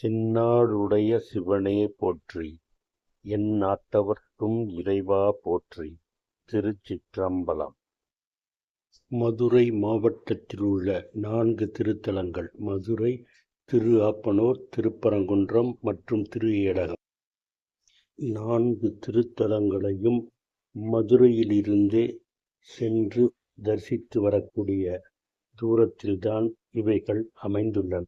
தென்னாடுடைய சிவனே போற்றி, எந்நாட்டவர்க்கும் இறைவா போற்றி. திருச்சிற்றம்பலம். மதுரை மாவட்டத்திலுள்ள 4 திருத்தலங்கள் மதுரை, திரு ஆப்பனூர், திருப்பரங்குன்றம் மற்றும் திரு ஏடகம். 4 திருத்தலங்களையும் மதுரையிலிருந்தே சென்று தரிசித்து வரக்கூடிய தூரத்தில்தான் இவைகள் அமைந்துள்ளன.